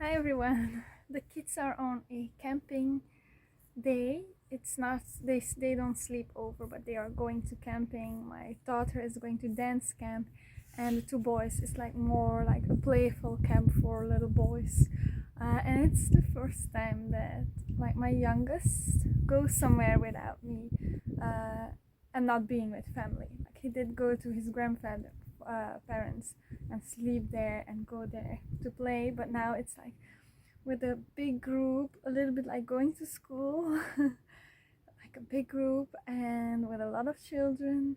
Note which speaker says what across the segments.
Speaker 1: Hi everyone. The kids are on a camping day. It's not they don't sleep over, but they are going to camping. My daughter is going to dance camp, and the two boys is like more like a playful camp for little boys. And it's the first time that like my youngest goes somewhere without me, and not being with family. Like he did go to his grandfather parents and sleep there and go there to play, but now it's like with a big group, a little bit like going to school, like a big group and with a lot of children.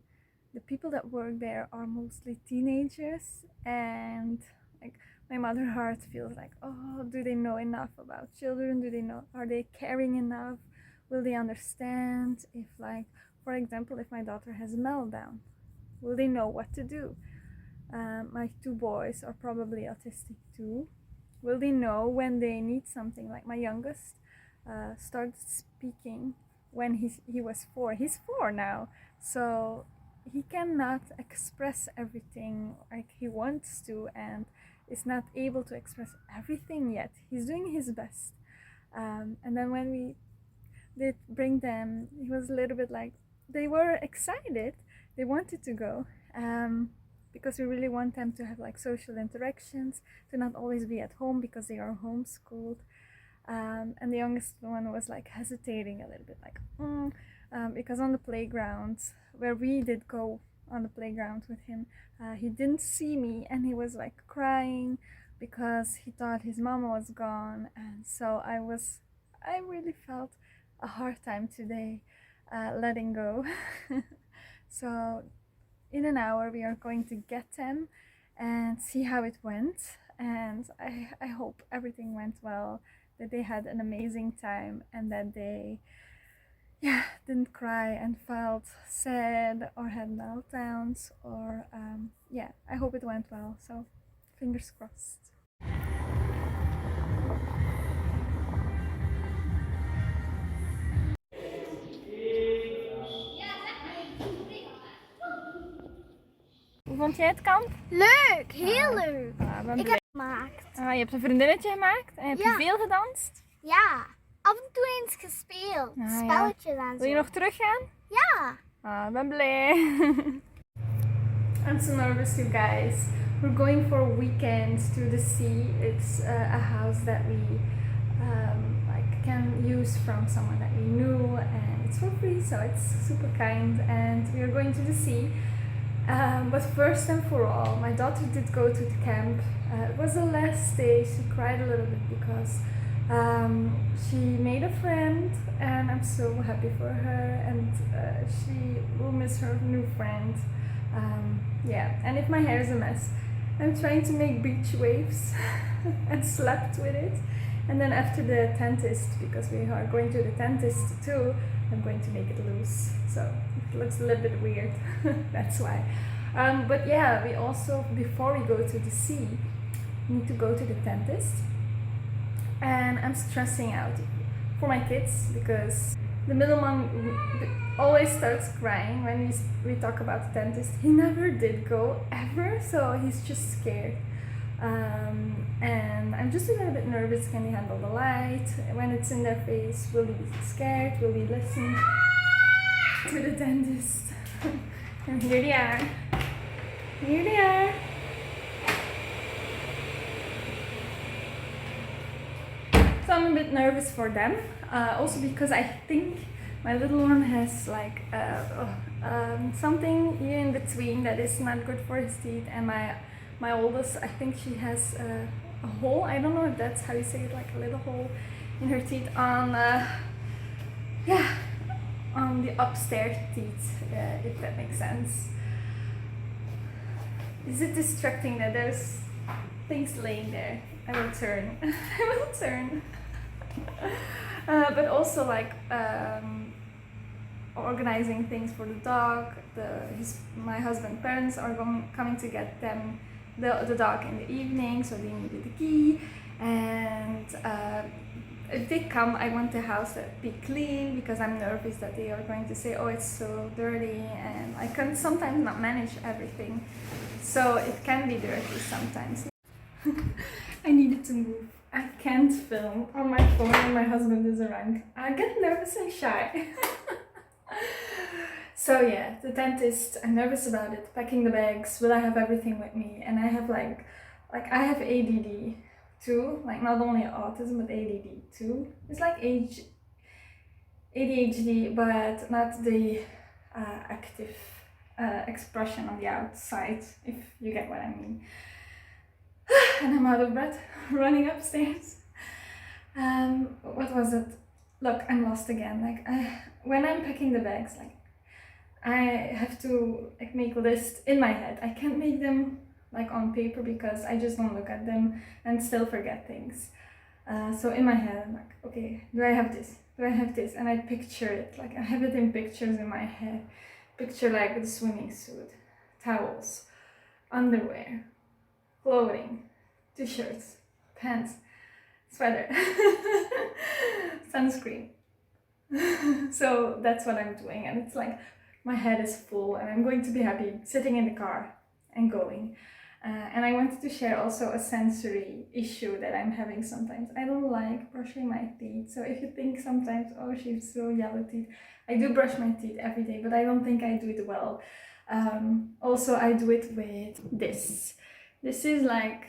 Speaker 1: The people that work there are mostly teenagers, and like my mother heart feels like, oh, do they know enough about children? Do they know, are they caring enough? Will they understand if, like, for example, if my daughter has a meltdown, will they know what to do? My two boys are probably autistic too. Will they know when they need something? Like my youngest started speaking when he was 4. He's 4 now, so he cannot express everything like he wants to, and is not able to express everything yet. He's doing his best. And then when we did bring them, he was a little bit like, they were excited, they wanted to go, because we really want them to have like social interactions, to not always be at home because they are homeschooled. And the youngest one was like hesitating a little bit, like because on the playground where we did go on the playground with him, he didn't see me, and he was like crying because he thought his mama was gone. And so I really felt a hard time today letting go. So in an hour we are going to get them and see how it went, and I hope everything went well, that they had an amazing time, and that they didn't cry and felt sad or had meltdowns, or I hope it went well, so fingers crossed. Hoe vond jij het kamp?
Speaker 2: Leuk, heel leuk.
Speaker 1: Ben
Speaker 2: Ik
Speaker 1: blij.
Speaker 2: heb het gemaakt.
Speaker 1: Je hebt een vriendinnetje gemaakt en heb je
Speaker 2: Ja.
Speaker 1: veel gedanst?
Speaker 2: Ja, af en toe eens gespeeld. Spelletjes en zo.
Speaker 1: Wil je nog teruggaan?
Speaker 2: Ja.
Speaker 1: Ik ben blij. I'm so nervous, you guys. We're going for a weekend to the sea. It's a house that we can use from someone that we knew, and it's for free, so it's super kind. And we are going to the sea. But first and for all, my daughter did go to the camp. It was the last day. She cried a little bit because she made a friend, and I'm so happy for her, and she will miss her new friend. And if my hair is a mess, I'm trying to make beach waves and slept with it. And then after the dentist, because we are going to the dentist too, I'm going to make it loose, so it looks a little bit weird. That's why. But yeah, we also, before we go to the sea, need to go to the dentist. And I'm stressing out for my kids because the middle one always starts crying when we talk about the dentist. He never did go ever, so he's just scared. And I'm just a little bit nervous. Can he handle the light when it's in their face? Will he be scared? Will he listen to the dentist? And here they are. Here they are. So I'm a bit nervous for them, also because I think my little one has like something here in between that is not good for his teeth, and my oldest, I think she has a hole. I don't know if that's how you say it, like a little hole in her teeth on on the upstairs teeth, if that makes sense. Is it distracting that there's things laying there? I will turn. I will turn. But also like organizing things for the dog. My husband's parents are coming to get them the dog in the evening, so they needed the key. And if they come, I want the house to be clean because I'm nervous that they are going to say, oh, it's so dirty, and I can sometimes not manage everything, so it can be dirty sometimes. I needed to move. I can't film on my phone when my husband is around. I get nervous and shy. So yeah, the dentist, I'm nervous about it. Packing the bags, will I have everything with me? And I have like I have ADD too, like not only autism but ADD too. It's like ADHD, but not the active expression on the outside, if you get what I mean. And I'm out of breath, running upstairs. What was it? Look, I'm lost again. Like when I'm packing the bags, like I have to like make a list in my head. I can't make them like on paper because I just don't look at them and still forget things. So in my head, I'm like, okay, do I have this? Do I have this? And I picture it, like I have it in pictures in my head. Picture like the swimming suit, towels, underwear, clothing, t-shirts, pants, sweater, sunscreen. So that's what I'm doing, and it's like my head is full and I'm going to be happy sitting in the car and going. And I wanted to share also a sensory issue that I'm having sometimes. I don't like brushing my teeth. So if you think sometimes, oh, she's so yellow teeth, I do brush my teeth every day, but I don't think I do it well. Also, I do it with this. This is like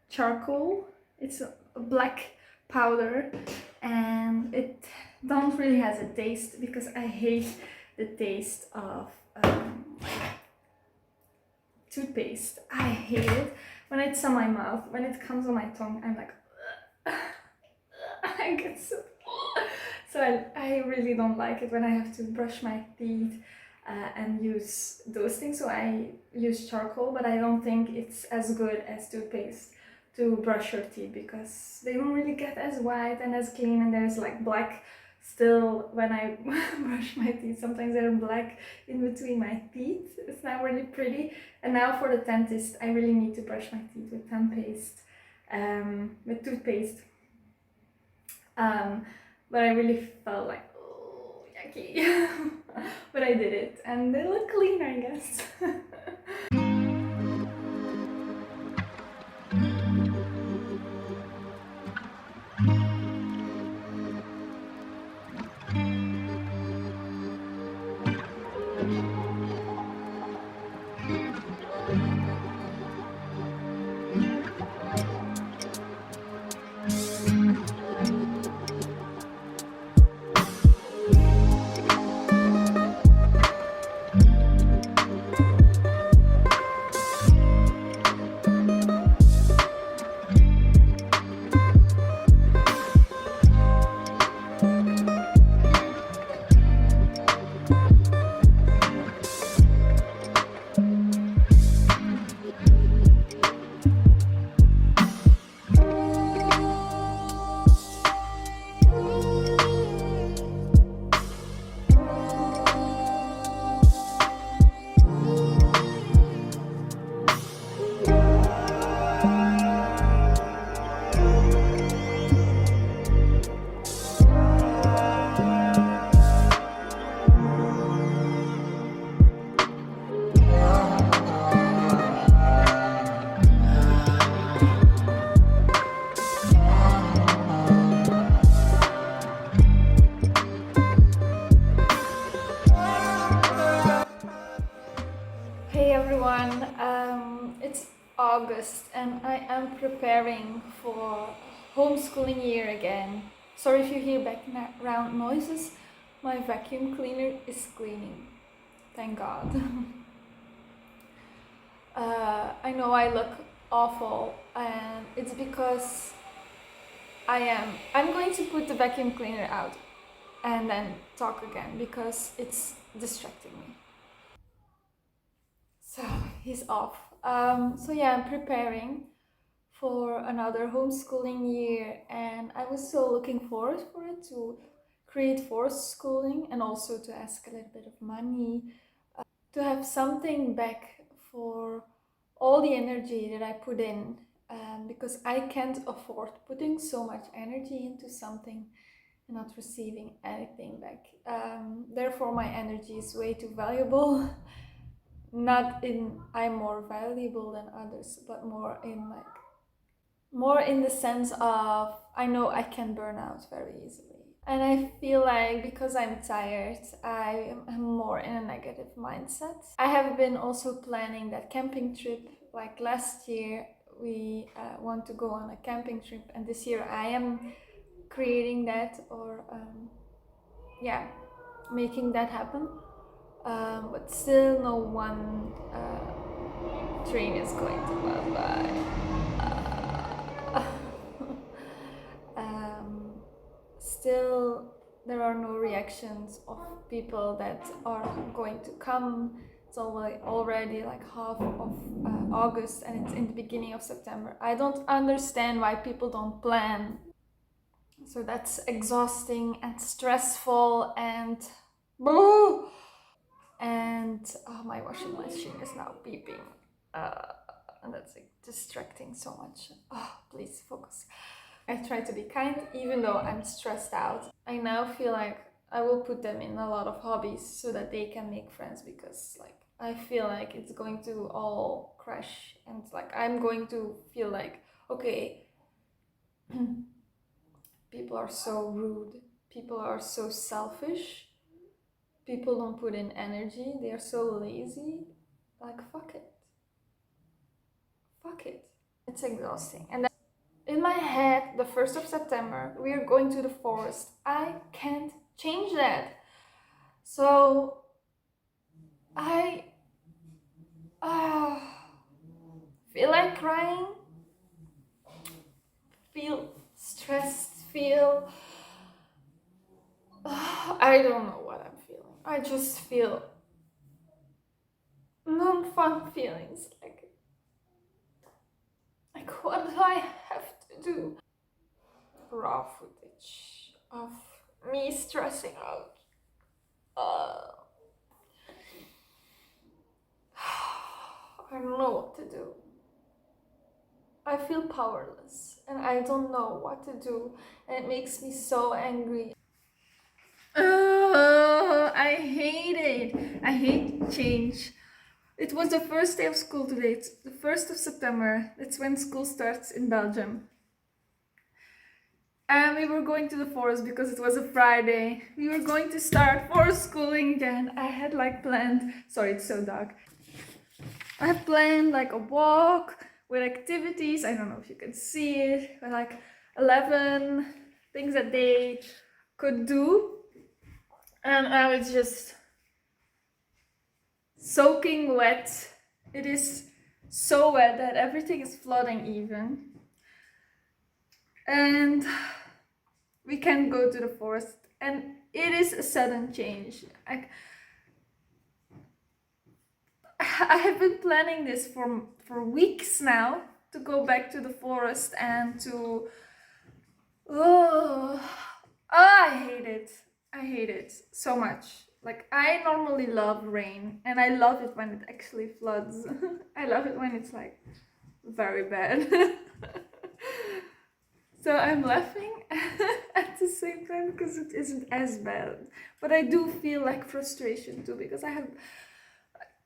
Speaker 1: charcoal. It's a black powder, and it don't really has a taste because I hate the taste of toothpaste. I hate it when it's on my mouth. When it comes on my tongue, I'm like I get so I really don't like it when I have to brush my teeth and use those things. So I use charcoal, but I don't think it's as good as toothpaste to brush your teeth because they don't really get as white and as clean, and there's like black still when I brush my teeth. Sometimes they're black in between my teeth. It's not really pretty. And now for the dentist, I really need to brush my teeth with toothpaste. But I really felt like, oh, yucky. But I did it, and they look clean, I guess. Hey everyone, it's August and I am preparing for homeschooling year again. Sorry if you hear background noises, my vacuum cleaner is cleaning, thank God. I know I look awful and it's because I'm going to put the vacuum cleaner out and then talk again because it's distracting me. So he's off. So yeah, I'm preparing for another homeschooling year, and I was so looking forward for it to create forced schooling and also to ask a little bit of money, to have something back for all the energy that I put in, because I can't afford putting so much energy into something and not receiving anything back. Therefore, my energy is way too valuable. Not in I'm more valuable than others, but more in like more in the sense of I know I can burn out very easily. And I feel like because I'm tired, I am more in a negative mindset. I have been also planning that camping trip. Like last year, we want to go on a camping trip, and this year I am creating that or yeah, making that happen. But still, no one train is going to bye. Still, there are no reactions of people that are going to come. It's already like half of August and it's in the beginning of September. I don't understand why people don't plan. So that's exhausting and stressful and blah. And oh, my washing machine is now beeping. And that's like distracting so much. Oh, please focus. I try to be kind even though I'm stressed out. I now feel like I will put them in a lot of hobbies so that they can make friends, because like I feel like it's going to all crash and like I'm going to feel like, okay, people are so rude, people are so selfish, people don't put in energy, they are so lazy. Like fuck it. Fuck it. It's exhausting. And in my head, the 1st of September, we are going to the forest. I can't change that. So I feel like crying, feel stressed, feel. I don't know what I'm feeling. I just feel non fun feelings. Like, what do I have to do? Raw footage of me stressing out. I don't know what to do. I feel powerless and I don't know what to do, and it makes me so angry. I hate it. I hate change. It was the first day of school today. It's the 1st of September. It's when school starts in Belgium. And we were going to the forest because it was a Friday. We were going to start forest schooling again. I had like planned, sorry, it's so dark. I have planned like a walk with activities. I don't know if you can see it, but like 11 things that they could do. And now it's just soaking wet. It is so wet that everything is flooding even. And we can go to the forest, and it is a sudden change. I have been planning this for weeks now, to go back to the forest and to I hate it. I hate it so much. Like, I normally love rain and I love it when it actually floods. I love it when it's like very bad. So I'm laughing at the same time because it isn't as bad. But I do feel like frustration too, because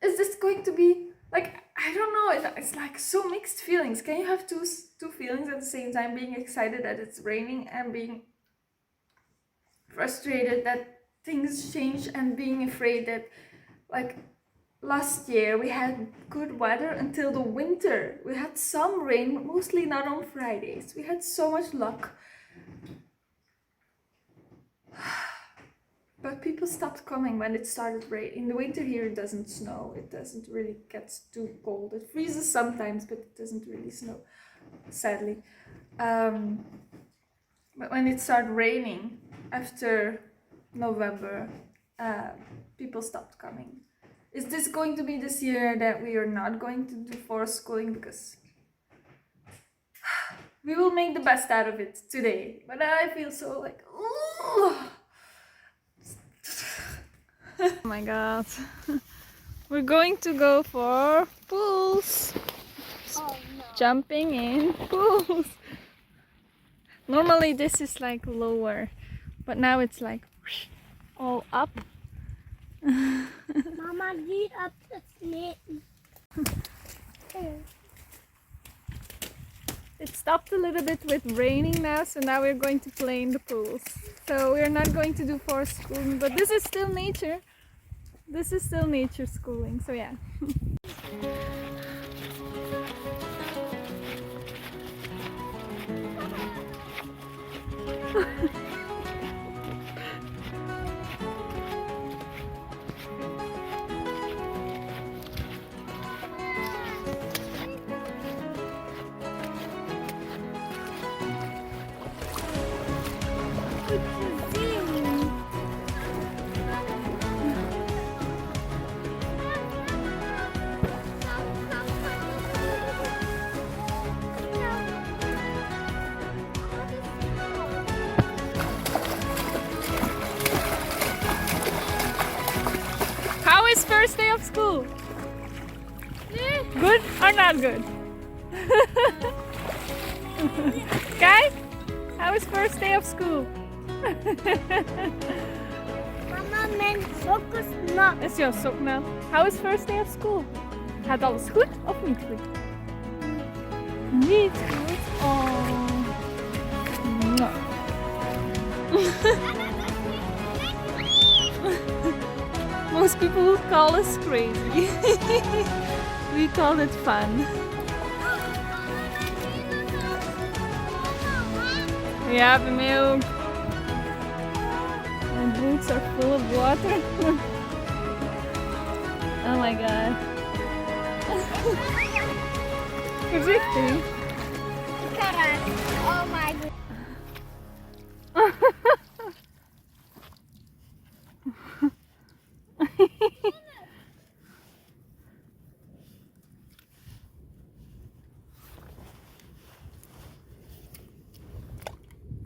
Speaker 1: is this going to be like, I don't know, it's like so mixed feelings. Can you have two feelings at the same time, being excited that it's raining and being frustrated that things change, and being afraid that, like, last year we had good weather until the winter. We had some rain, mostly not on Fridays. We had so much luck. But people stopped coming when it started raining. In the winter here it doesn't snow. It doesn't really get too cold. It freezes sometimes, but it doesn't really snow, sadly. But when it started raining after November, people stopped coming. Is this going to be this year that we are not going to do forest schooling? Because we will make the best out of it today. But I feel so like, ooh. Oh my god. We're going to go for pools.
Speaker 2: Oh no.
Speaker 1: Jumping in pools. Normally this is like lower, but now it's like all up.
Speaker 2: Mama, read up the snake.
Speaker 1: It stopped a little bit with raining now, so now we're going to play in the pools. So we're not going to do forest schooling, but this is still nature. This is still nature schooling, so yeah. How is first day of school? Good or not good? Guys, how is first day of school?
Speaker 2: Mama, mijn sok is nat.
Speaker 1: Is jouw sok nat? How is first day of school? Gaat alles goed of niet goed? Niet goed? Oh. No. Most people would call us crazy. We call it fun. Yeah, the milk. My boots are full of water. Oh my god. Voorzichtig.
Speaker 2: Oh my god.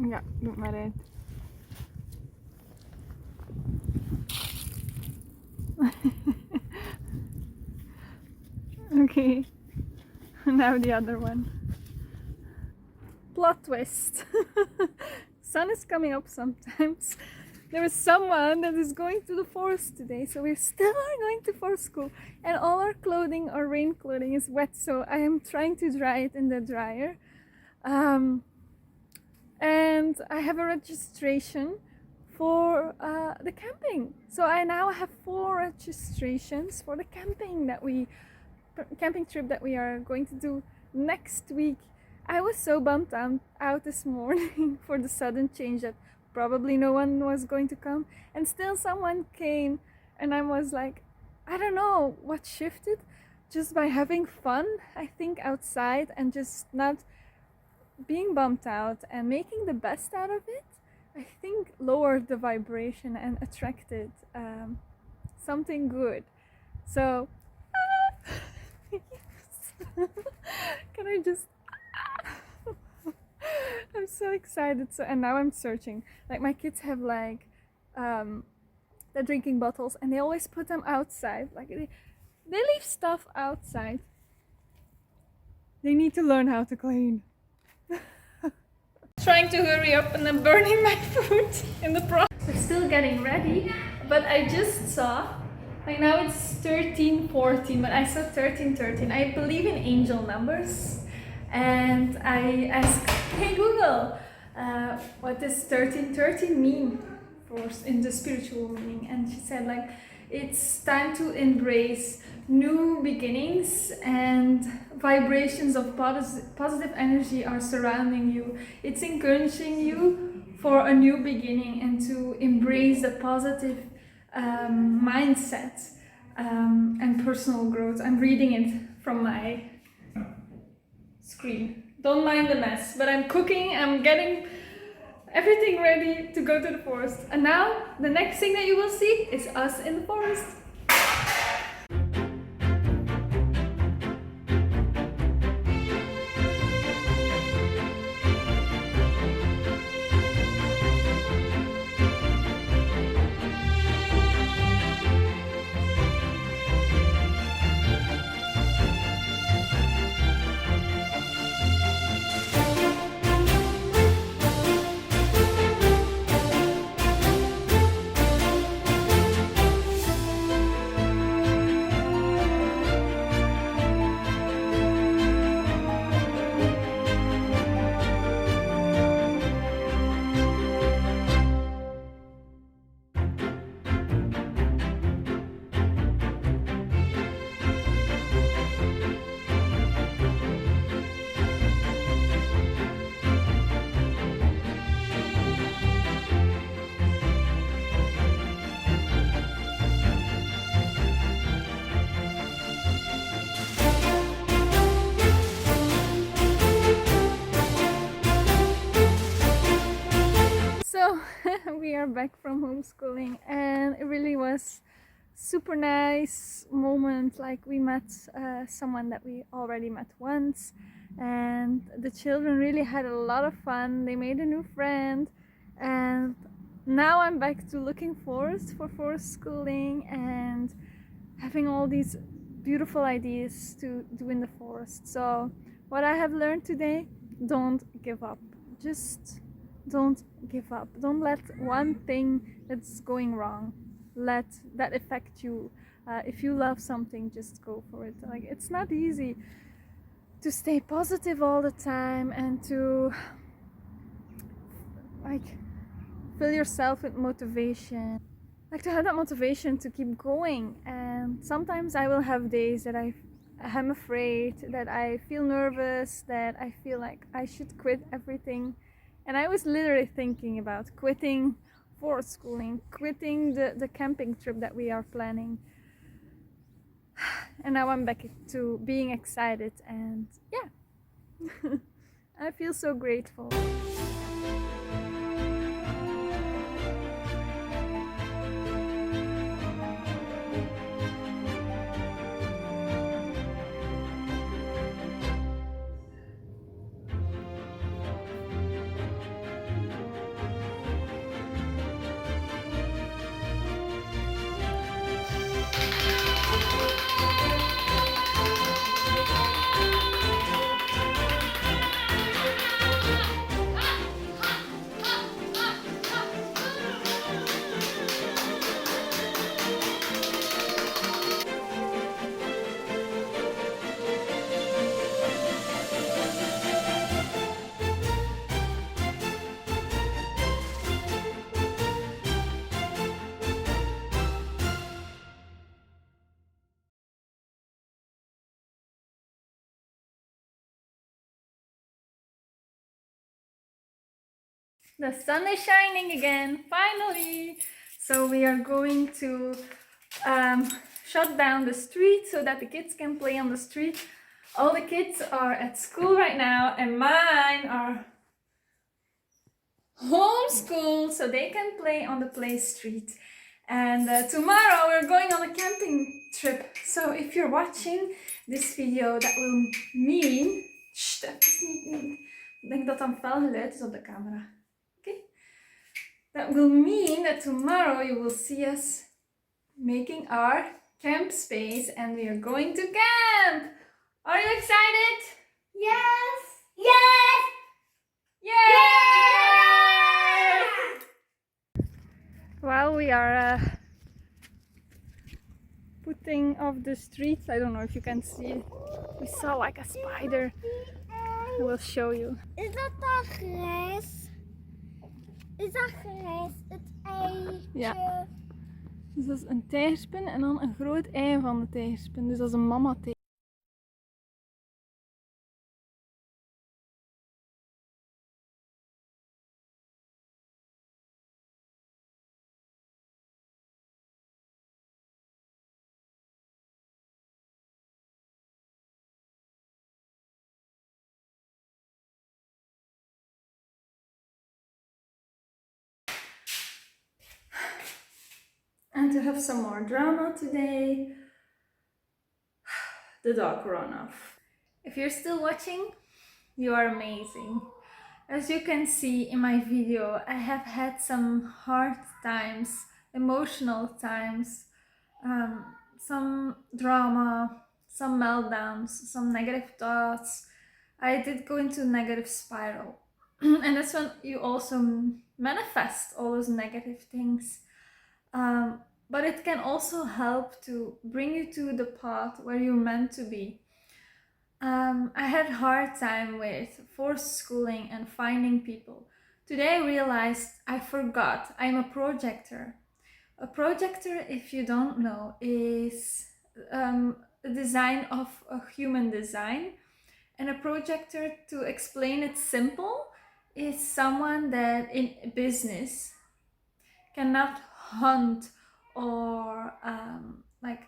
Speaker 1: Ja, doe maar uit. Okay, now the other one. Plot twist. Sun is coming up sometimes. There is someone that is going to the forest today, so we still are going to forest school. And all our clothing, our rain clothing, is wet, so I am trying to dry it in the dryer. And I have a registration for the camping. So I now have 4 registrations for the camping trip that we are going to do next week. I was so bummed out this morning for the sudden change that probably no one was going to come, and still someone came, and I was like, I don't know what shifted, just by having fun, I think, outside and just not being bummed out and making the best out of it, I think lowered the vibration and attracted something good. So can I just I'm so excited. So, and now I'm searching, like, my kids have like the drinking bottles, and they always put them outside, like they leave stuff outside. They need to learn how to clean. Trying to hurry up and then burning my food in the process. We're still getting ready, but I just saw, like, now it's 13:14, but I saw 13:13. I believe in angel numbers, and I asked, hey Google, what does 13:13 mean in the spiritual meaning? And she said, like, it's time to embrace new beginnings, and vibrations of positive energy are surrounding you. It's encouraging you for a new beginning and to embrace the positive mindset and personal growth. I'm reading it from my screen. Don't mind the mess, but I'm cooking, I'm getting everything ready to go to the forest. And now the next thing that you will see is us in the forest. we are back from homeschooling, and it really was super nice moment. Like, we met someone that we already met once, and the children really had a lot of fun. They made a new friend, and now I'm back to looking forward for schooling and having all these beautiful ideas to do in the forest. So what I have learned today: don't give up. Just don't give up. Don't let one thing that's going wrong let that affect you. If you love something, just go for it. Like, it's not easy to stay positive all the time and to like fill yourself with motivation, like to have that motivation to keep going. And sometimes I will have days that I'm afraid, that I feel nervous, that I feel like I should quit everything. And I was literally thinking about quitting for schooling, quitting the camping trip that we are planning. And now I'm back to being excited, and yeah, I feel so grateful. The sun is shining again, finally! So we are going to shut down the street so that the kids can play on the street. All the kids are at school right now, and mine are homeschooled, so they can play on the play street. And tomorrow we're going on a camping trip. So if you're watching this video, that will mean... Shh, dat is niet... Ik denk dat dat een fel geluid is op de camera. Okay? That will mean that tomorrow you will see us making our camp space, and we are going to camp! Are you excited?
Speaker 2: Yes! Yes!
Speaker 1: Yay! While we are putting off the streets, I don't know if you can see it. We saw like a spider. I will show you.
Speaker 2: Is dat dan grijs? Is dat grijs? Het eitje?
Speaker 1: Ja. Dus dat is een tijgerspin en dan een groot ei van de tijgerspin. Dus dat is een mama tijger. And to have some more drama today, the dog ran off. If you're still watching, you are amazing. As you can see in my video, I have had some hard times, emotional times, some drama, some meltdowns, some negative thoughts. I did go into a negative spiral. And that's when you also manifest all those negative things. But it can also help to bring you to the path where you're meant to be. I had a hard time with forced schooling and finding people. Today I realized I forgot I'm a projector. A projector, if you don't know, is a design of a human design. And a projector, to explain it simple, is someone that in business cannot hunt or like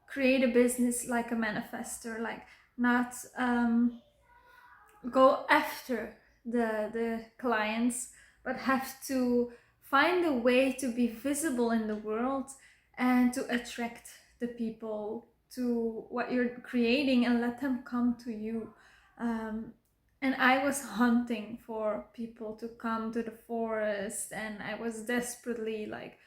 Speaker 1: create a business like a manifestor, like not go after the clients, but have to find a way to be visible in the world and to attract the people to what you're creating and let them come to you. And I was hunting for people to come to the forest, and I was desperately like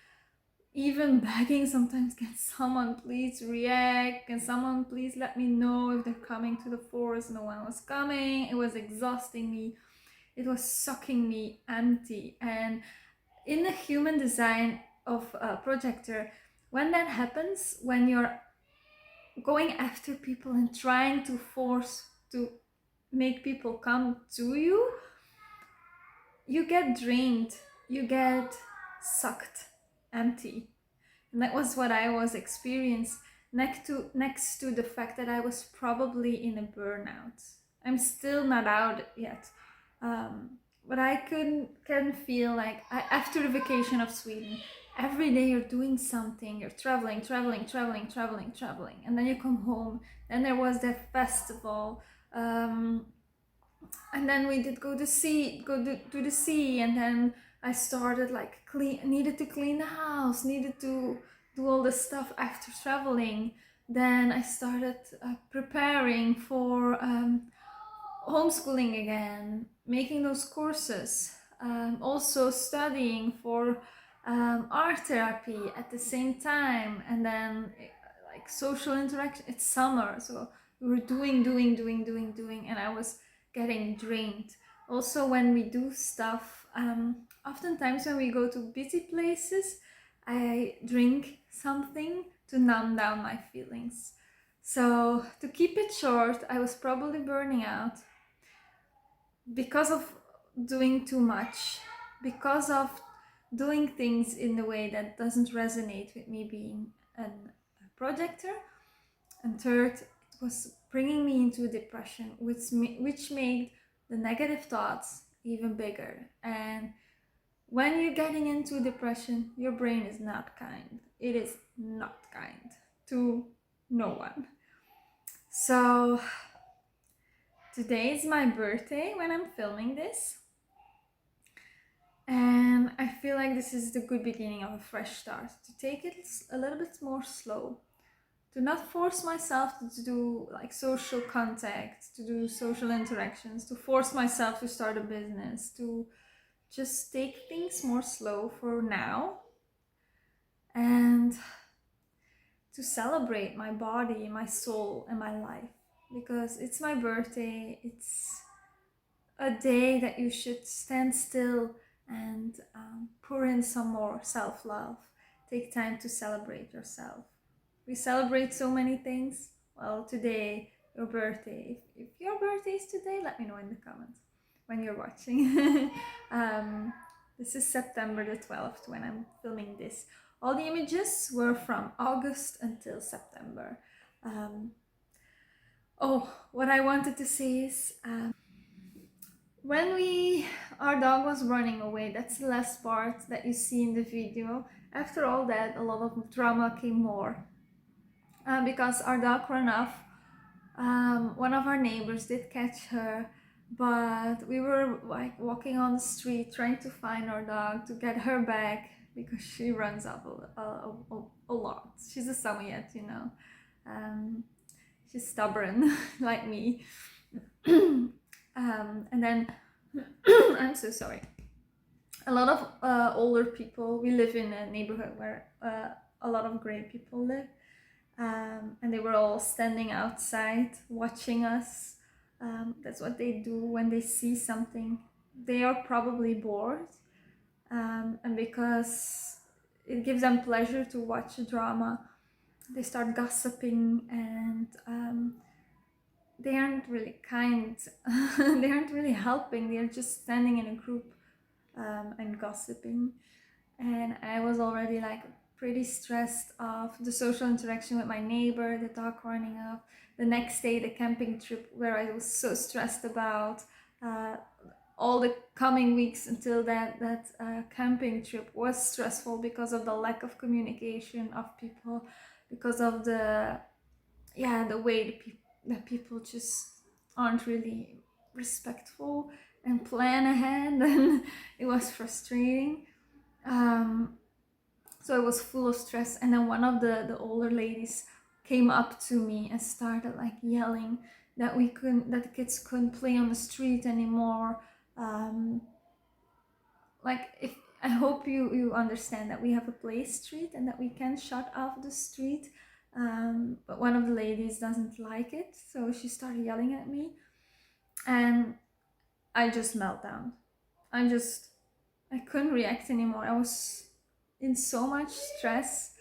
Speaker 1: even begging sometimes, can someone please react, can someone please let me know if they're coming to the forest. No one was coming. It was exhausting me, it was sucking me empty. And in the human design of a projector, when that happens, when you're going after people and trying to force to make people come to you, you get drained, you get sucked empty. And that was what I was experiencing, next to the fact that I was probably in a burnout. I'm still not out yet, but I can feel like after the vacation of Sweden, every day you're doing something, you're traveling, and then you come home. Then there was that festival. And then we did go to the sea, and then I started like needed to clean the house, needed to do all the stuff after traveling. Then I started preparing for homeschooling again, making those courses, also studying for art therapy at the same time, and then like social interaction. It's summer, so we were doing, and I was getting drained. Also, when we do stuff, oftentimes when we go to busy places, I drink something to numb down my feelings. So to keep it short, I was probably burning out because of doing too much, because of doing things in a way that doesn't resonate with me being a projector. And third, it was bringing me into depression, which made the negative thoughts even bigger. And when you're getting into depression, your brain is not kind. It is not kind to no one. So today is my birthday when I'm filming this. And I feel like this is the good beginning of a fresh start, to take it a little bit more slow, to not force myself to do like social contact, to do social interactions, to force myself to start a business, to just take things more slow for now, and to celebrate my body, my soul, and my life. Because it's my birthday, it's a day that you should stand still and pour in some more self-love. Take time to celebrate yourself. We celebrate so many things. Well, today, your birthday. If your birthday is today, let me know in the comments when you're watching. This is September the 12th when I'm filming this. All the images were from August until September. What I wanted to say is, when our dog was running away, that's the last part that you see in the video. After all that, a lot of drama came more. Because our dog ran off. One of our neighbors did catch her, but we were like walking on the street trying to find our dog to get her back, because she runs off a lot. She's a Samoyed, you know. She's stubborn like me. And then I'm so sorry. A lot of older people. We live in a neighborhood where a lot of gray people live, and they were all standing outside watching us. That's what they do when they see something. They are probably bored, and because it gives them pleasure to watch a drama, they start gossiping, and they aren't really kind. They aren't really helping. They're just standing in a group and gossiping. And I was already like pretty stressed of the social interaction with my neighbor, the dog running off. The next day, the camping trip, where I was so stressed about. All the coming weeks until that camping trip was stressful because of the lack of communication of people, because of the way that people just aren't really respectful and plan ahead, and it was frustrating. So I was full of stress, and then one of the older ladies came up to me and started like yelling that that the kids couldn't play on the street anymore. Like, if I hope you understand that we have a play street and that we can shut off the street. But one of the ladies doesn't like it, so she started yelling at me, and I just melt down. I couldn't react anymore. I was in so much stress,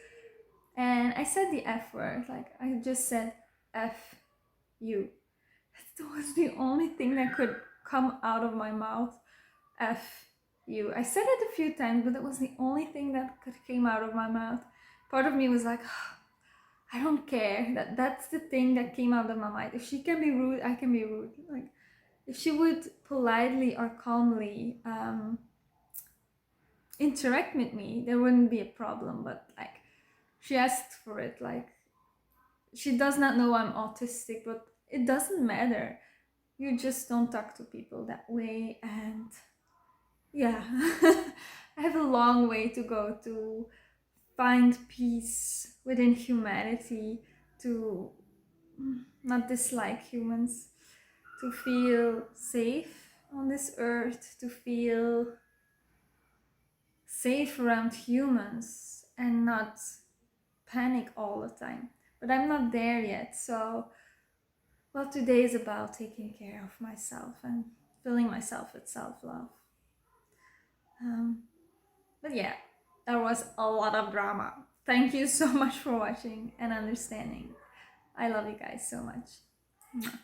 Speaker 1: and I said the F word. Like, I just said F you. That was the only thing that could come out of my mouth. F you. I said it a few times, but that was the only thing that came out of my mouth. Part of me was like, I don't care. That's the thing that came out of my mind. If she can be rude, I can be rude. Like, if she would politely or calmly interact with me, there wouldn't be a problem. But like, she asked for it. Like, she does not know I'm autistic, but it doesn't matter. You just don't talk to people that way, and yeah, I have a long way to go to find peace within humanity, to not dislike humans, to feel safe on this earth, to feel safe around humans and not panic all the time. But I'm not there yet, so well, today is about taking care of myself and filling myself with self-love. But yeah, there was a lot of drama. Thank you so much for watching and understanding. I love you guys so much.